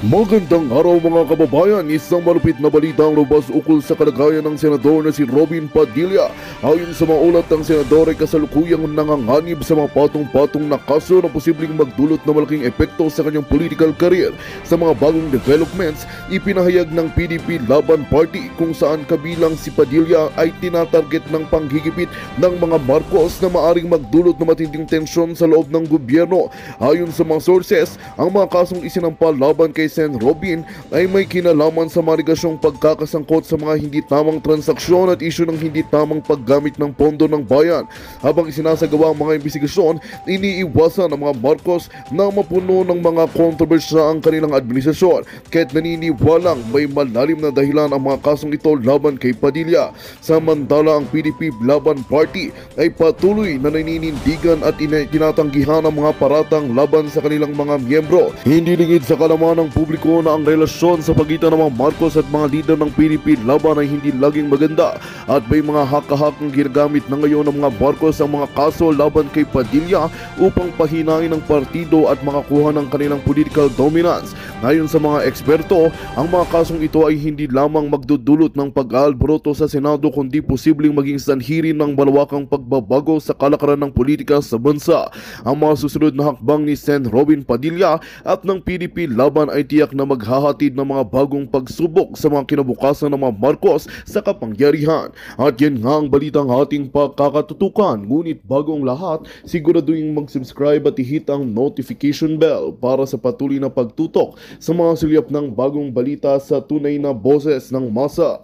Magandang araw mga kababayan, isang malupit na balita ang lumabas ukol sa kalagayan ng senador na si Robin Padilla. Ayon sa mga ulat, ang senador ay kasalukuyang nanganganib sa mga patong-patong na kaso na posibleng magdulot na malaking epekto sa kanyang political career. Sa mga bagong developments, ipinahayag ng PDP Laban Party kung saan kabilang si Padilla ay tinatarget ng panghigipit ng mga Marcos na maaring magdulot na matinding tensyon sa loob ng gobyerno. Ayon sa mga sources, ang mga kasong isinampa laban kay Sen Robin ay may kinalaman sa marigasyong pagkakasangkot sa mga hindi tamang transaksyon at isyu ng hindi tamang paggamit ng pondo ng bayan. Habang isinasagawa ang mga investigasyon, iniiwasan ng mga Marcos na mapuno ng mga kontrobersya ang kanilang administrasyon, kahit naniniwalang may malalim na dahilan ang mga kasong ito laban kay Padilla. Samantala, ang PDP Laban Party ay patuloy na naninindigan at tinatanggihan ang mga paratang laban sa kanilang mga miyembro. Hindi lingid sa kalaman ng publiko na ang relasyon sa pagitan ng mga Marcos at mga leader ng PDP Laban ay hindi laging maganda at may mga haka-hakang ginagamit na ngayon ng mga Marcos ang mga kaso laban kay Padilla upang pahinain ang partido at makakuha ng kanilang political dominance. Ayon sa mga eksperto, ang mga kasong ito ay hindi lamang magdudulot ng pag-aalboroto sa Senado kundi posibleng maging sanhirin ng malawakang pagbabago sa kalakaran ng politika sa bansa. Ang mga susunod na hakbang ni Sen Robin Padilla at ng PDP Laban ay tiyak na maghahatid ng mga bagong pagsubok sa mga kinabukasan ng mga Marcos sa kapangyarihan. At yan nga ang balitang ating pagkakatutukan. Ngunit bagong lahat, siguraduhin mag-subscribe at i-hit ang notification bell para sa patuloy na pagtutok sa mga sulyap ng bagong balita sa tunay na boses ng masa.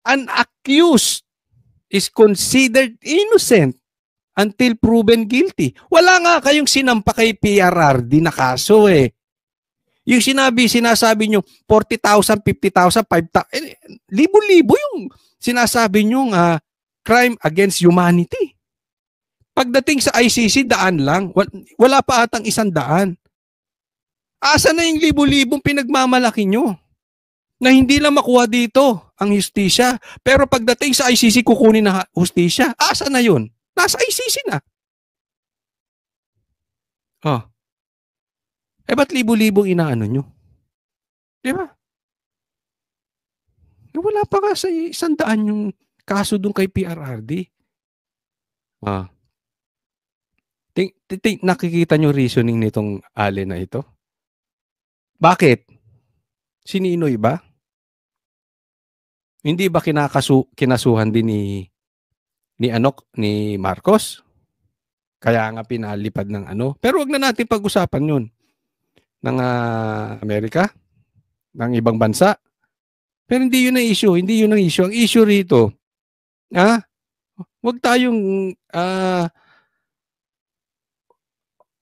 An accused is considered innocent until proven guilty. Wala nga kayong sinampa kay PRRD na kaso eh. Yung sinasabi nyo, 40,000, 50,000, 5,000, libo-libo yung sinasabi nyo crime against humanity. Pagdating sa ICC, daan lang. Wala pa atang 100. Asa na yung libo-libong pinagmamalaki nyo? Na hindi lang makuha dito ang hustisya. Pero pagdating sa ICC, kukunin na hustisya. Asa na yun? Nasa ICC na. Oh. Ba't libo-libong inaano nyo? Di ba? Wala pa nga sa 100 yung kaso dun kay PRRD. Nakikita nyo reasoning nitong Ale na ito? Bakit? Sininoy ba? Hindi ba kinasuhan din ni Marcos? Kaya nga pinalipad ng ano. Pero wag na natin pag-usapan yun. Ng Amerika? Ng ibang bansa? Pero hindi yun ang issue. Hindi yun ang issue. Ang issue rito, wag tayong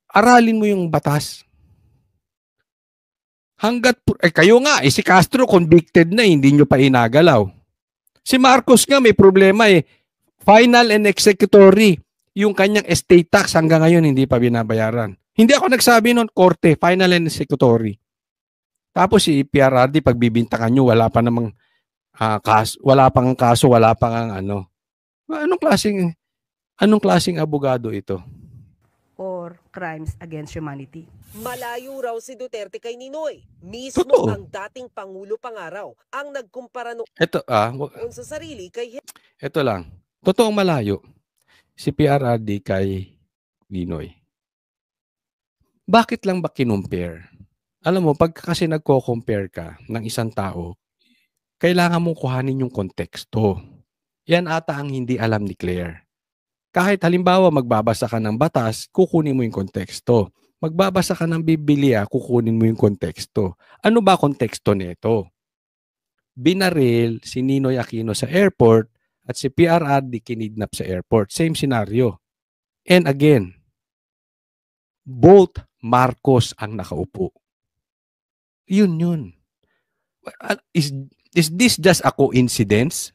aralin mo yung batas. Hanggat, kayo nga, si Castro convicted na, hindi nyo pa inagalaw. Si Marcos nga may problema final and executory. Yung kanyang estate tax hanggang ngayon hindi pa binabayaran. Hindi ako nagsabi nun, korte, final and executory. Tapos si PRRD, pagbibintangan nyo, wala pa namang kaso, wala pang kaso, wala pang ano. Anong klaseng abogado ito? Or crimes against humanity. Malayo raw si Duterte kay Ninoy. Mismo Totoo. ang dating Pangulo Pangaraw ang nagkumpara noon sa sarili kay... Ito lang. Totoong malayo. Si PRRD kay Ninoy. Bakit lang ba kinumpare? Alam mo, pag kasi nagko-compare ka ng isang tao, kailangan mong kuhanin yung konteksto. Yan ata ang hindi alam ni Claire. Kahit halimbawa magbabasa ka ng batas, kukunin mo yung konteksto. Magbabasa ka ng Biblia, kukunin mo yung konteksto. Ano ba konteksto nito? Binaril si Ninoy Aquino sa airport at si PRRD kinidnap sa airport. Same scenario. And again, both Marcos ang nakaupo. Yun. Is this just a coincidence?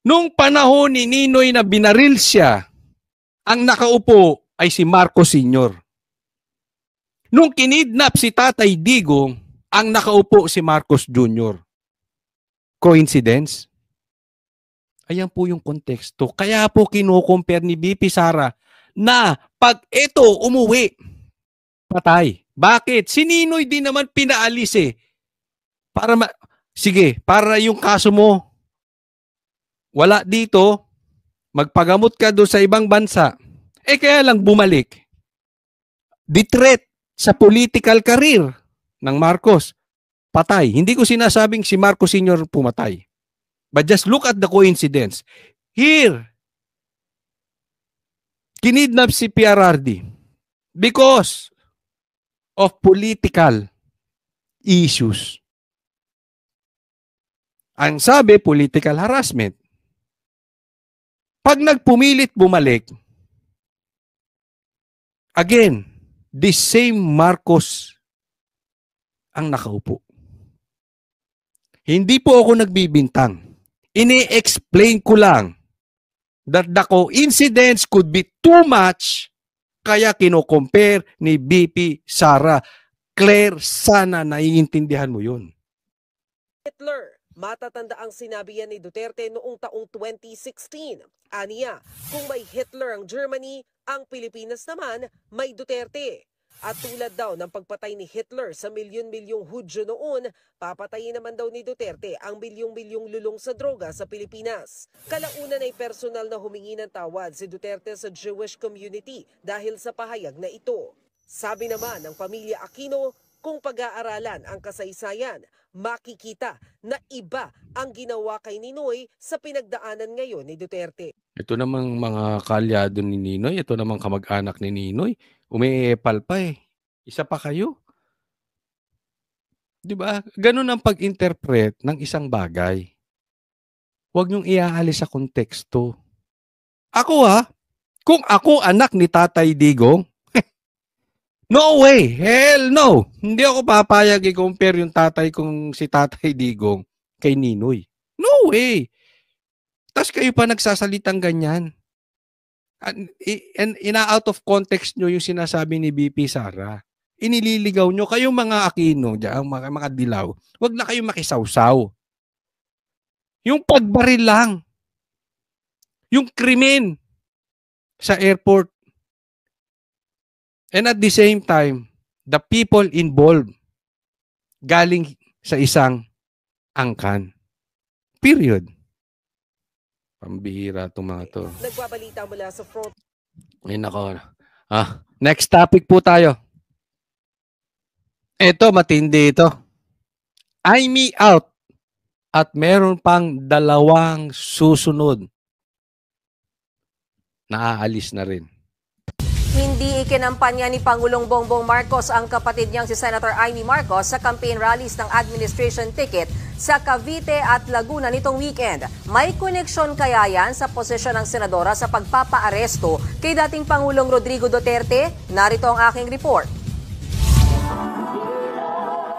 Nung panahon ni Ninoy na binaril siya, ang nakaupo ay si Marcos Sr. Nung kinidnap si Tatay Digong, ang nakaupo si Marcos Jr. Coincidence? Ayan po yung konteksto. Kaya po kino-compare ni BP Sara na pag ito umuwi, patay. Bakit? Si Ninoy din naman pinaalis eh. Sige, para yung kaso mo wala dito, magpagamot ka doon sa ibang bansa. Kaya lang bumalik. The threat sa political career ng Marcos, patay. Hindi ko sinasabing si Marcos Sr. pumatay. But just look at the coincidence. Here, kinidnap si PRRD because of political issues. Ang sabi, political harassment. Pag nagpumilit bumalik, again, the same Marcos ang nakaupo. Hindi po ako nagbibintang. Ini-explain ko lang that the coincidence could be too much kaya kino-compare ni BP Sara. Claire, sana naiintindihan mo yun. Hitler, matatanda ang sinabi yan ni Duterte noong taong 2016. Aniya, kung may Hitler ang Germany, ang Pilipinas naman may Duterte. At tulad daw ng pagpatay ni Hitler sa milyon-milyong Hudyo noon, papatayin naman daw ni Duterte ang milyong-milyong lulong sa droga sa Pilipinas. Kalaunan ay personal na humingi ng tawad si Duterte sa Jewish community dahil sa pahayag na ito. Sabi naman ng pamilya Aquino, kung pag-aaralan ang kasaysayan, makikita na iba ang ginawa kay Ninoy sa pinagdaanan ngayon ni Duterte. Ito namang mga kalyado ni Ninoy, ito namang kamag-anak ni Ninoy, umiepal pa eh. Isa pa kayo. Di ba? Ganun ang pag-interpret ng isang bagay. Huwag niyong iaalis sa konteksto. Ako kung ako anak ni Tatay Digong, no way, hell no. Hindi ako papayag i-compare yung tatay kong si Tatay Digong kay Ninoy. No way. Tapos kayo pa nagsasalitang ganyan. Ina-out of context nyo yung sinasabi ni BP Sara. Inililigaw nyo. Kayong mga Aquino, mga dilaw, wag na kayong makisawsaw. Yung pagbaril lang. Yung krimen sa airport. And at the same time, the people involved galing sa isang angkan. Period. Pambihira itong mga to. Nagbabalita mula sa front. Ay, nako. Next topic po tayo. Ito, matindi ito. Aimee out. At meron pang 2 susunod. Naaalis na rin. Hindi ikinampanya ni Pangulong Bongbong Marcos ang kapatid niyang si Senator Aimee Marcos sa campaign rallies ng administration ticket sa Cavite at Laguna nitong weekend. May koneksyon kaya yan sa posisyon ng senadora sa pagpapaaresto kay dating Pangulong Rodrigo Duterte? Narito ang aking report.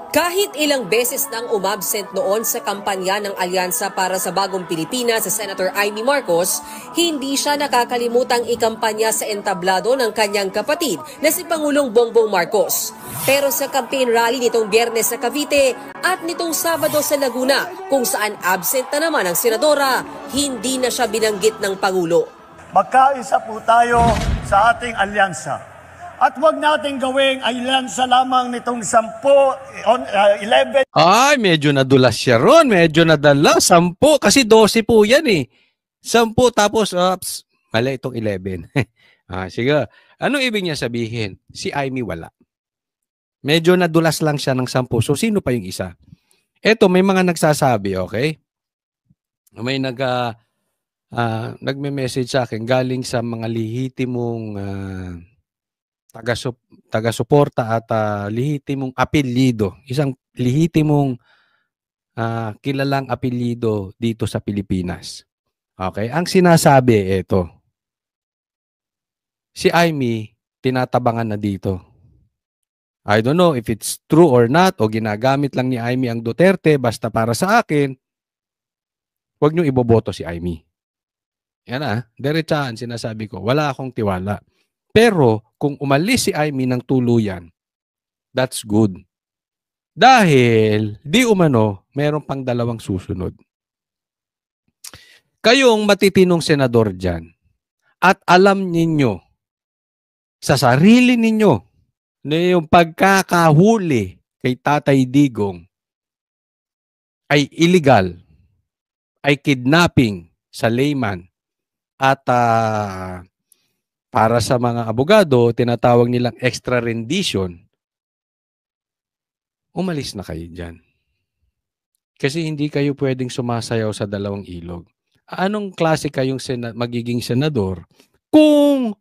Kahit ilang beses nang umabsent noon sa kampanya ng Alyansa para sa Bagong Pilipinas sa Senator Aimee Marcos, hindi siya nakakalimutang ikampanya sa entablado ng kanyang kapatid na si Pangulong Bongbong Marcos. Pero sa campaign rally nitong Biyernes sa Cavite at nitong Sabado sa Laguna, kung saan absent na naman ang senadora, hindi na siya binanggit ng Pangulo. Magkaisa po tayo sa ating alyansa. At huwag natin gawing alyansa lamang nitong 11. Ay, medyo nadulas siya ron. Medyo nadala. 10. Kasi 12 po yan eh. 10 tapos, mali itong 11. Sige. Ano ibig niya sabihin? Si Aimee wala. Medyo nadulas lang siya ng 10. So, sino pa yung isa? Eto, may mga nagsasabi, okay? May nagme-message sa akin galing sa mga lihitimong taga-suporta at lihitimong apelyido. Isang lihitimong kilalang apelyido dito sa Pilipinas. Okay? Ang sinasabi, ito. Si Aimee, tinatabangan na dito. I don't know if it's true or not o ginagamit lang ni Aimee ang Duterte basta para sa akin, huwag nyo iboboto si Aimee. Yan diretsahan sinasabi ko, wala akong tiwala. Pero kung umalis si Aimee ng tuluyan, that's good. Dahil di umano, meron pang 2 susunod. kayong matitinong senador dyan at alam ninyo sa sarili ninyo na yung pagkakahuli kay Tatay Digong ay illegal, ay kidnapping sa layman at para sa mga abogado, tinatawag nilang extra rendition, umalis na kayo dyan. Kasi hindi kayo pwedeng sumasayaw sa dalawang ilog. Anong klase kayong magiging senador kung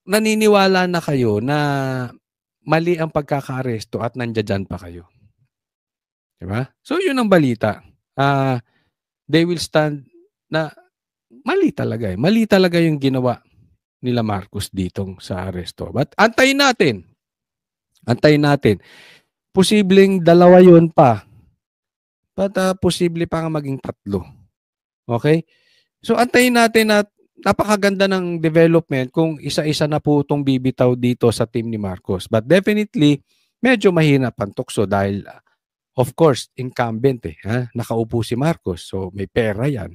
naniniwala na kayo na mali ang pagkaka-aresto at nandiyan pa kayo? Diba? So yun ang balita. They will stand na mali talaga eh. Mali talaga yung ginawa nila Marcos ditong sa aresto. But antayin natin. Antayin natin. Posibleng dalawa yun pa. But posible pa nga maging 3. Okay? So antayin natin at napakaganda ng development kung isa-isa na po itong bibitaw dito sa team ni Marcos. But definitely, medyo mahina ang tukso dahil of course, incumbent eh. Nakaupo si Marcos. So may pera yan.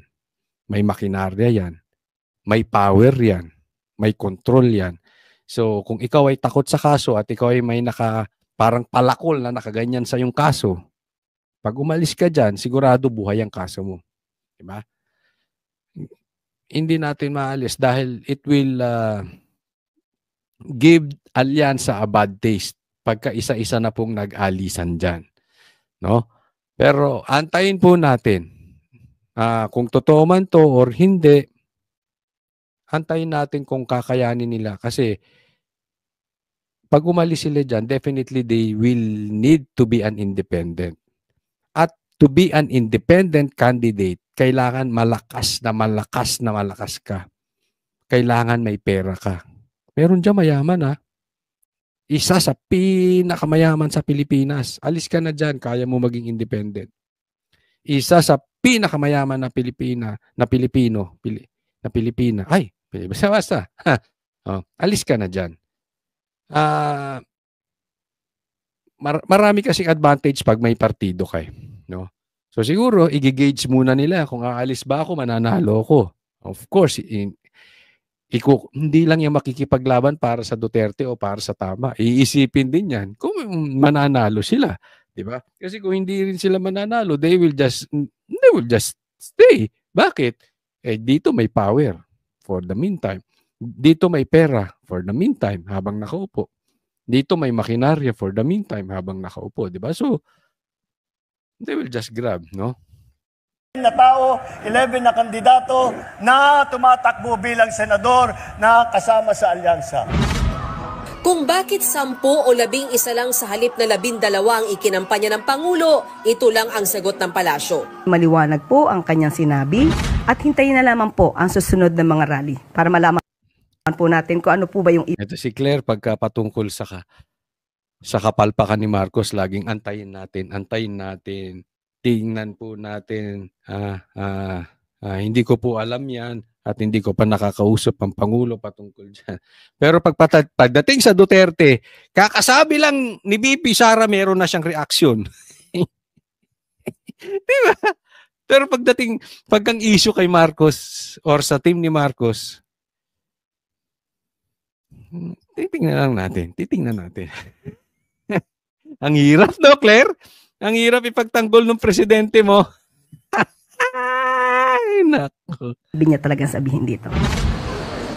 May makinarya yan. May power yan. May control yan. So kung ikaw ay takot sa kaso at ikaw ay may parang palakol na nakaganyan sa yung kaso, pag umalis ka dyan, sigurado buhay ang kaso mo. Diba? Hindi natin maalis dahil it will give alyansa a bad taste pagka isa-isa na pong nag-alisan dyan. No? Pero antayin po natin kung totoo man to or hindi, antayin natin kung kakayanin nila kasi pag umalis sila dyan, definitely they will need to be an independent. At to be an independent candidate, kailangan malakas ka. Kailangan may pera ka. Meron dyan mayaman Isa sa pinakamayaman sa Pilipinas. Alis ka na dyan, kaya mo maging independent. Isa sa pinakamayaman na Pilipina. Ay, basta. Alis ka na dyan. Marami kasing advantage pag may partido kayo. No? So siguro, i-gauge muna nila kung aalis ba ako, mananalo ako. Of course, hindi lang yung makikipaglaban para sa Duterte o para sa tama. Iisipin din yan kung mananalo sila. Diba? Kasi kung hindi rin sila mananalo, they will just stay. Bakit? Dito may power for the meantime. Dito may pera for the meantime habang nakaupo. Dito may makinarya for the meantime habang nakaupo. Diba? So, they will just grab, no? Na tao, 11 na kandidato na tumatakbo bilang senador na kasama sa alyansa. Kung bakit 10 o 11 lang sa halip na 12 ang ikinampanya ng Pangulo, ito lang ang sagot ng palasyo. Maliwanag po ang kanyang sinabi at hintayin na lamang po ang susunod na mga rally para malaman po natin kung ano po ba yung... Ito si Claire, pagka patungkol sa kapalpakan ni Marcos, laging antayin natin. Tingnan po natin, hindi ko po alam yan at hindi ko pa nakakausap ang Pangulo patungkol dyan. Pero pagdating sa Duterte, kakasabi lang ni BP Sara meron na siyang reaksyon. Diba? Pero pagkang issue kay Marcos or sa team ni Marcos, titingnan natin. Ang hirap, no, Claire? Ang hirap ipagtanggol ng presidente mo. Ay, nako. Sabi niya talagang sabihin dito.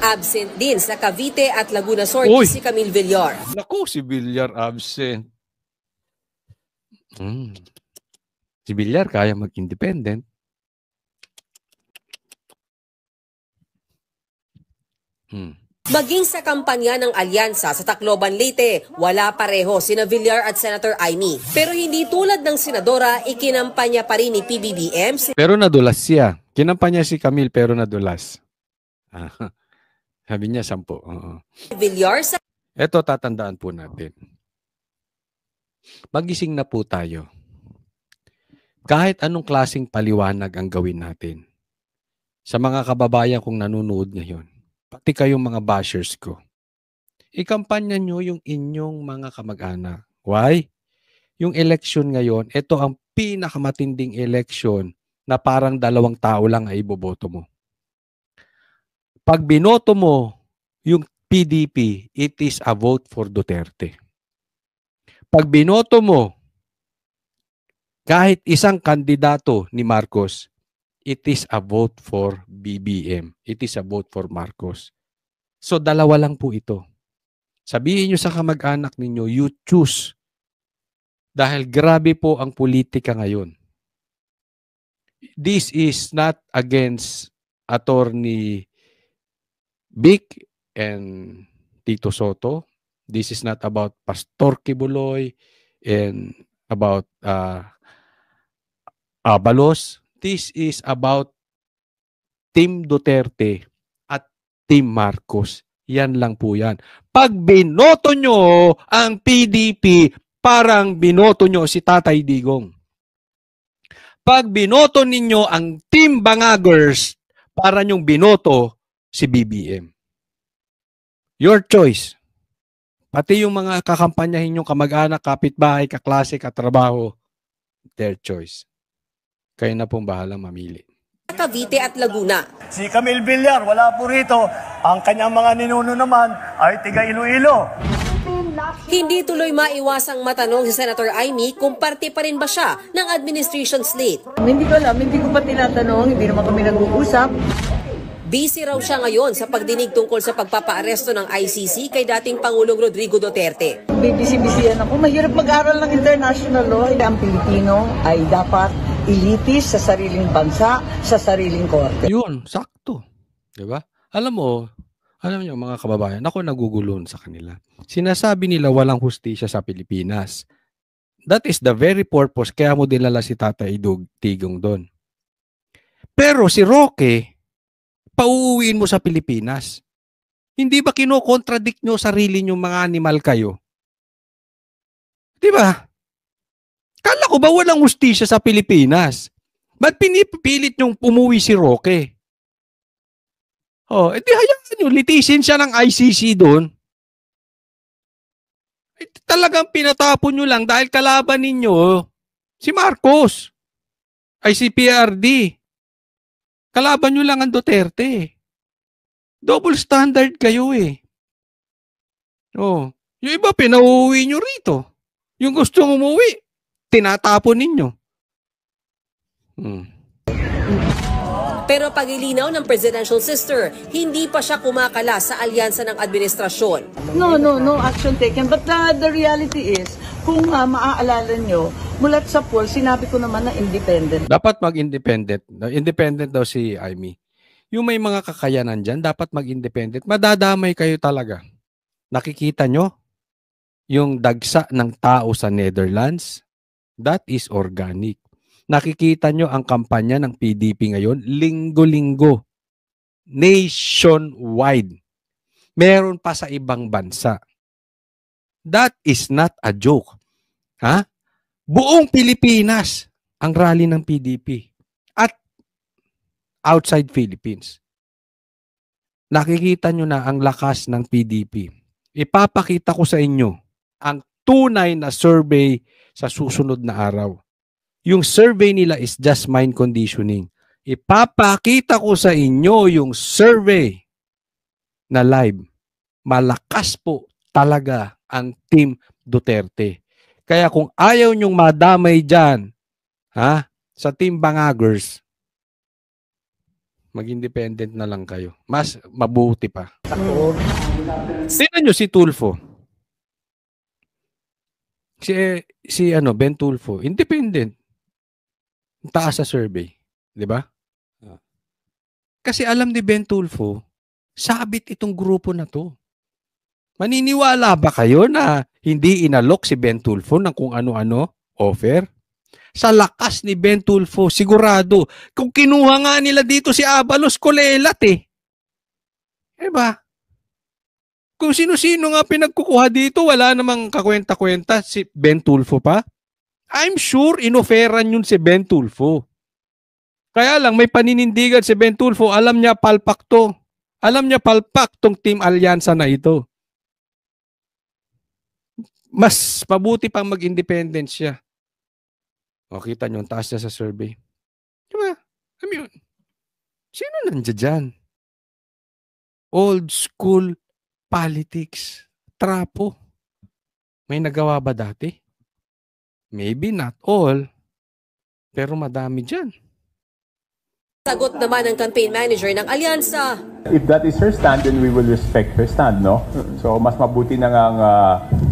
Absent din sa Cavite at Laguna Sorte si Camille Villar. Naku, si Villar absent. Si Villar kaya mag-independent. Maging sa kampanya ng alyansa sa Tacloban, Leyte, wala pareho sina Villar at Senator Amy. Pero hindi tulad ng senadora, ikinampanya pa rin ni PBBM. Pero nadulas siya. Kinampanya si Camille pero nadulas. Sabi niya 10. Villar sa... Ito tatandaan po natin. Magising na po tayo. Kahit anong klaseng paliwanag ang gawin natin. Sa mga kababayan kong nanonood ngayon, pati kayong mga bashers ko, ikampanya nyo yung inyong mga kamag-anak. Why? Yung election ngayon, ito ang pinakamatinding election na parang dalawang tao lang ay iboboto mo. Pag binoto mo yung PDP, it is a vote for Duterte. Pag binoto mo kahit isang kandidato ni Marcos, it is a vote for BBM. It is a vote for Marcos. So dalawa lang po ito. Sabihin nyo sa kamag-anak ninyo, you choose. Dahil grabe po ang politika ngayon. This is not against Attorney Vic and Tito Soto. This is not about Pastor Kibuloy and about Abalos. This is about Team Duterte at Team Marcos. Yan lang po yan. Pag binoto nyo ang PDP, parang binoto nyo si Tatay Digong. Pag binoto ninyo ang Team Bangagers, para nyong binoto si BBM. Your choice. Pati yung mga kakampanyahin yung kamag-anak, kapitbahay, kaklase, katrabaho, their choice. Kayo na pong bahalang mamili. Cavite at Laguna. Si Camille Villar, wala po rito. Ang kanyang mga ninuno naman ay tiga Iloilo. Hindi tuloy maiwasang matanong si Senator Amy kung parte pa rin ba siya ng administration slate. Hindi ko alam, hindi ko pa tinatanong, hindi naman kami nag-uusap. Busy raw siya ngayon sa pagdinig tungkol sa pagpapaaresto ng ICC kay dating Pangulong Rodrigo Duterte. Bibisi-bisiyan ako. Mahirap mag-aral ng international law. Ang Pilipino ay dapat ilitis sa sariling bansa, sa sariling korte. Yun, sakto. Diba? Alam niyo mga kababayan, ako nagugulon sa kanila. Sinasabi nila walang hustisya sa Pilipinas. That is the very purpose kaya mo dinala si Tatay Digong doon. Pero si Roque, pauuwiin mo sa Pilipinas. Hindi ba kino-contradict nyo sarili nyo mga animal kayo? Diba? Kala ko ba walang hustisya sa Pilipinas? Ba't pinipilit nyong umuwi si Roque? Edi hayaan nyo, litisin siya ng ICC doon. Talagang pinatapon nyo lang dahil kalaban ninyo si Marcos. Ay si PRD. Kalaban nyo lang ang Duterte. Double standard kayo eh. Yung iba pinauwi nyo rito. Yung gustong umuwi, tinatapon ninyo. Pero pagilinaw ng presidential sister, hindi pa siya kumakala sa alyansa ng administrasyon. No action taken. But the reality is, kung maaalala nyo, mulat sa poll, sinabi ko naman na independent. Dapat mag-independent. Independent daw si Amy. Yung may mga kakayanan dyan, dapat mag-independent. Madadamay kayo talaga. Nakikita nyo? Yung dagsa ng tao sa Netherlands, that is organic. Nakikita nyo ang kampanya ng PDP ngayon, linggo-linggo. Nationwide. Meron pa sa ibang bansa. That is not a joke. Ha? Buong Pilipinas ang rally ng PDP. At outside Philippines. Nakikita nyo na ang lakas ng PDP. Ipapakita ko sa inyo ang tunay na survey sa susunod na araw. Yung survey nila is just mind conditioning. Ipapakita ko sa inyo yung survey na live. Malakas po talaga ang Team Duterte. Kaya kung ayaw nyong madamay dyan, sa Team Bangagers, mag-independent na lang kayo. Mas mabuti pa. Tingnan nyo si Tulfo. Si Ben Tulfo, independent. Taas sa survey. Di ba? Kasi alam ni Ben Tulfo, sabit itong grupo na to. Maniniwala ba kayo na hindi inalok si Ben Tulfo ng kung ano-ano offer? Sa lakas ni Ben Tulfo, sigurado. Kung kinuha nga nila dito si Abalos, kulelat eh. Diba? Kung sino-sino nga pinagkukuha dito, wala namang kakwenta-kwenta si Ben Tulfo pa. I'm sure inoferan yun si Ben Tulfo. Kaya lang may paninindigan si Ben Tulfo, alam niya palpak to. Alam niya palpak tong Team Alyansa na ito. Mas mabuti pang mag-independent siya. O, kita nyo, ang taas niya sa survey. Diba? nandiyan dyan? Old school politics. Trapo. May nagawa ba dati? Maybe not all. Pero madami dyan. Sagot naman ng campaign manager ng alyansa. If that is her stand, then we will respect her stand, no? So, mas mabuti na nga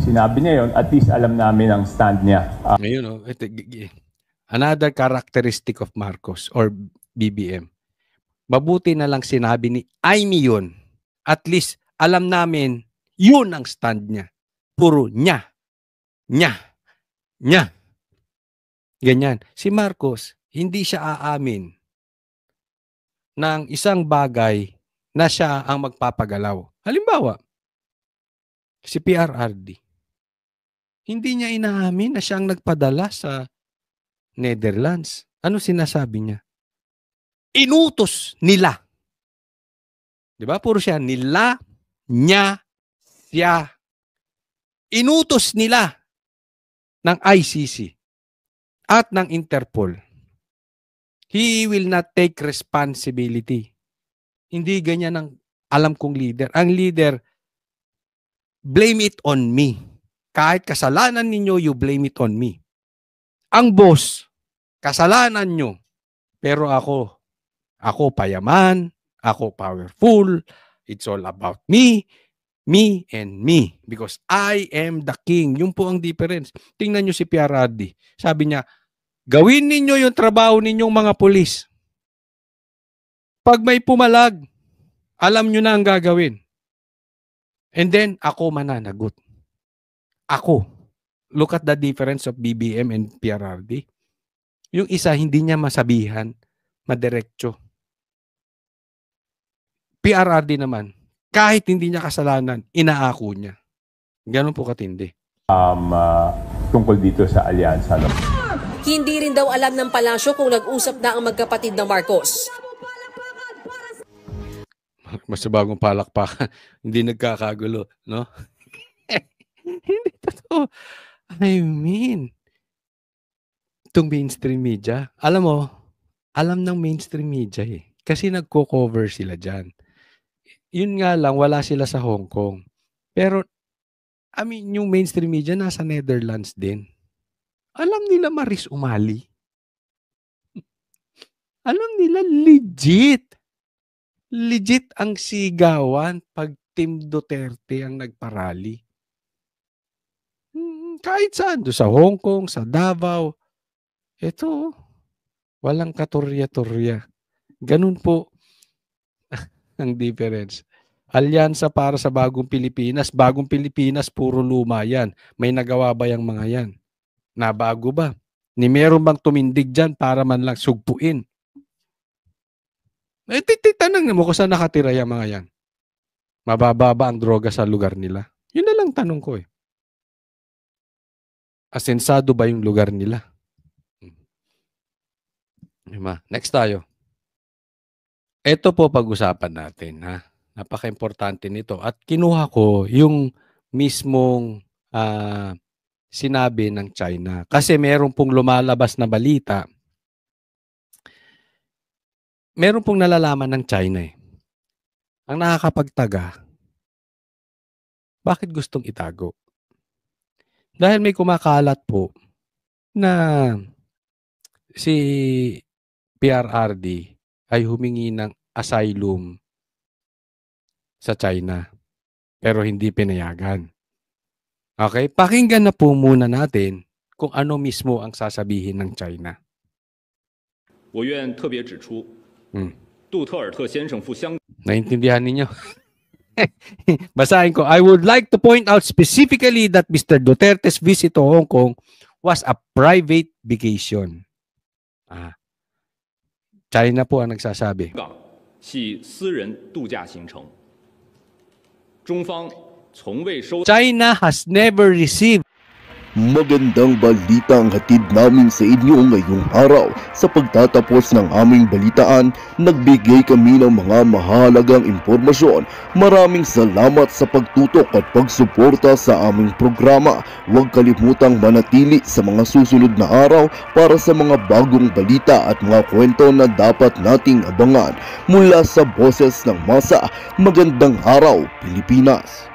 sinabi niya yun, at least alam namin ang stand niya. Ngayon, no? Another characteristic of Marcos or BBM. Mabuti na lang sinabi ni Amy yun. At least, alam namin, yun ang stand niya. Puro niya. Ganyan. Si Marcos, hindi siya aamin ng isang bagay na siya ang magpapagalaw. Halimbawa, si PRRD. Hindi niya inaamin na siya ang nagpadala sa Netherlands. Ano sinasabi niya? Inutos nila. Di ba? Puro siya, nila, niya, siya. Inutos nila ng ICC at ng Interpol. He will not take responsibility. Hindi ganyan ang alam kong leader. Ang leader, blame it on me. Kahit kasalanan ninyo, you blame it on me. Ang boss, kasalanan nyo. Pero ako payaman, ako powerful, it's all about me and me. Because I am the king. Yun po ang difference. Tingnan nyo si PRRD. Sabi niya, gawin ninyo yung trabaho ninyong mga pulis. Pag may pumalag, alam nyo na ang gagawin. And then, ako mananagot. Ako. Look at the difference of BBM and PRRD. Yung isa, hindi niya masabihan, madiretso. PRRD naman, kahit hindi niya kasalanan, inaako niya. Ganun po katindi. Tungkol dito sa alyansa. No? Hindi rin daw alam ng palasyo kung nag-usap na ang magkapatid na Marcos. Mas bagong palakpakan, hindi nagkakagulo, no? Hindi totoo. I mean, itong mainstream media, alam mo, alam ng mainstream media eh. Kasi nagko-cover sila dyan. Yun nga lang, wala sila sa Hong Kong. Pero, I mean, yung mainstream media nasa Netherlands din. Alam nila Maris Umali. Alam nila legit. Legit ang sigawan pag Team Duterte ang nagparally. Kahit saan, doon sa Hong Kong, sa Davao, ito, walang katurya-turya. Ganun po ang difference. Alyansa para sa bagong Pilipinas. Bagong Pilipinas, puro luma yan. May nagawa ba yung mga yan? Nabago ba? Ni meron bang tumindig dyan para man lang sugpuin? Eh, tanong mo kung saan nakatira yung mga yan. Mababa ba ang droga sa lugar nila? Yun na lang tanong ko eh. Asensado ba yung lugar nila? Next tayo. Ito po pag-usapan natin. Ha? Napaka-importante nito. At kinuha ko yung mismong sinabi ng China. Kasi meron pong lumalabas na balita. Meron pong nalalaman ng China eh. Ang nakakapagtaga, bakit gustong itago? Dahil may kumakalat po na si PRRD ay humingi ng asylum sa China pero hindi pinayagan. Okay? Pakinggan na po muna natin kung ano mismo ang sasabihin ng China. 我愿特别指出，杜特尔特先生赴香 Naintindihan ninyo? Basahin ko. I would like to point out specifically that Mr. Duterte's visit to Hong Kong was a private vacation. China po ang nagsasabi. 系私人度假行程，中方从未收。 China has never received Magandang balita ang hatid namin sa inyo ngayong araw. Sa pagtatapos ng aming balitaan, nagbigay kami ng mga mahalagang impormasyon. Maraming salamat sa pagtutok at pagsuporta sa aming programa. Huwag kalimutang manatili sa mga susunod na araw para sa mga bagong balita at mga kwento na dapat nating abangan. Mula sa Boses ng Masa, magandang araw Pilipinas!